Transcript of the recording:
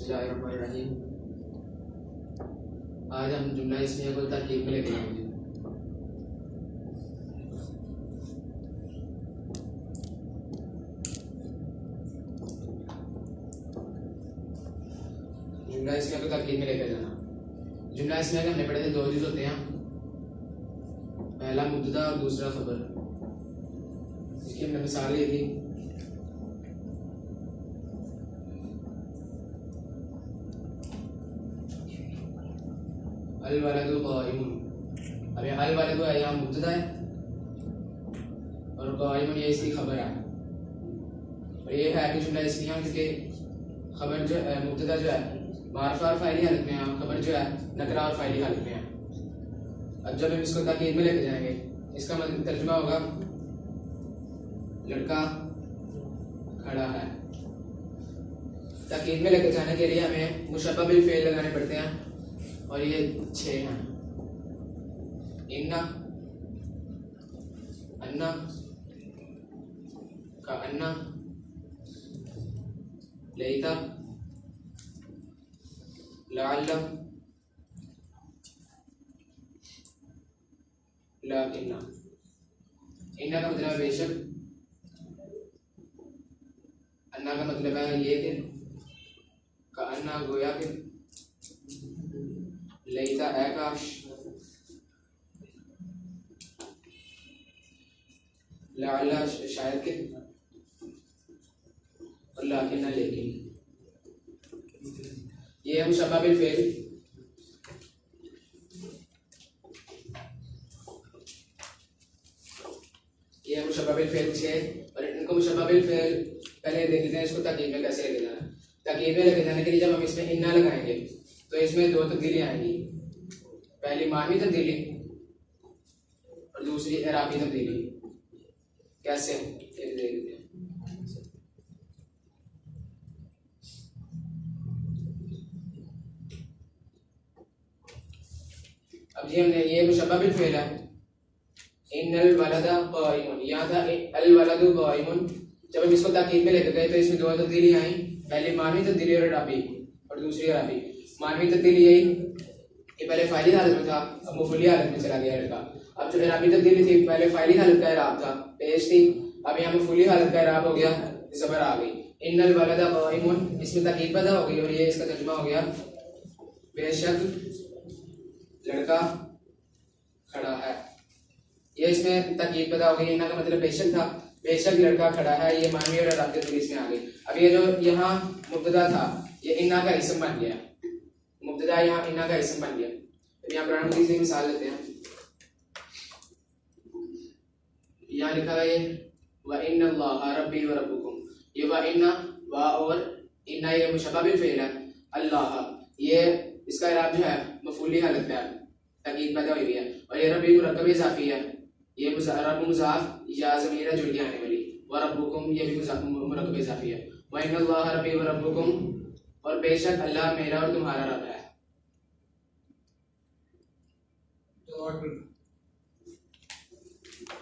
बिस्मिल्लाहिर्रहमानिर्रहीम। आज हम जुमला इस्मिया को तरकीब में लेके आएंगे। जुमला इस्मिया को तरकीब में लेकर जाना। जुमला इस्मिया के हमने पढ़े थे, दो चीज होते हैं, पहला मुब्तदा और दूसरा खबर। इसकी हमने मिसाल ली थी। अल वलदु क़ाइमुन। अब ये अल वलदु है, यहाँ मुब्तदा है और क़ाइमुन ये इसकी खबर है। और ये है कि जुमला इस्मिया जिसके खबर जो मुब्तदा जो है मारफा और फाइली हालत में है, खबर जो है नकरा और फाइली हालत में है। अब जब हम इसको ताकीद में लेके जाएंगे, इसका मतलब तर्जुमा होगा लड़का खड़ा है। ताकीद में लेके जाने के लिए हमें मुशब्बह बिल फ़ेल लगाने पड़ते हैं और ये 6 हैं। इन्ना, अन्ना, का अन्ना, लैता, लअल्ला, लाकिन्ना। इन्ना का मतलब है बेशक, अन्ना का मतलब है ये कि, का अन्ना गोया के, लैता है काश, लअल्ला शायद के, और लाकिन्ना लेकिन। ये है मुशब्बह बिल फ़ेल। ये है मुशब्बह बिल फ़ेल 6। और इनको मुशब्बह बिल फ़ेल पहले देख लेते हैं, इसको ताकीद में कैसे लेके जाना है। ताकीद में लेके जाने के लिए जब हम इसमें इन्ना लगाएंगे तो इसमें 2 तब्दीली आएंगी। पहली मानवी तब्दीली और दूसरी एराबी तब्दीली। कैसे ये देख लेते हैं। अब जी हमने ये मुशब्बह बिल फ़ेल है, इन्नल वलदा क़ाइमुन, यहाँ था अल वलदु क़ाइमुन। जब हम इसको ताकीद में लेके गए तो इसमें 2 तब्दीली आई, पहले मानवी तब्दीली और एराबी, और दूसरी एराबी। मानवी तब्दीली यही कि पहले फाइली हालत में था, अब मफूली हालत में चला गया लड़का। अब जो एराबी तब्दीली थी, पहले फाइली हालत का एराब था, पेश थी, अब यहाँ मफूली हालत का एराब हो गया, ज़बर आ गई। इन्नल वलदा क़ाइमुन, इसमें ताकीद पैदा हो गई और ये इसका तर्जुमा हो गया बेशक लड़का खड़ा है। ये इसमें ताकीद पैदा हो गई। इन्ना का मतलब बेशक था, बेशक लड़का खड़ा है, ये मानवी और एराबी तब्दीली इसमें आ गई। अब ये जो यहाँ मुब्तदा था, ये इन्ना का इस्म बन गया। मुब्तदा यहाँ इन्ना का इस्म बन गया। तो यहाँ कुरान की मिसाल लेते हैं। यहाँ लिखा है व इन्नल्लाह रब्बी व रब्बुकुम। ये व इन्ना, व और इन्ना ये मुशब्बह बिल फ़ेल है। अल्लाह ये इसका इराब जो है मफूली हालत का है, ताकीद पैदा हुई है। और ये रब्बी मुरक्कब इज़ाफ़ी है, ये रब्ब मुज़ाफ़ या ज़मीर है जुड़ के आने वाली। व रब्बुकुम ये भी मुरक्कब इज़ाफ़ी है। व इन्नल्लाह रब्बी व रब्बुकुम, और बेशक अल्लाह मेरा और तुम्हारा रब है।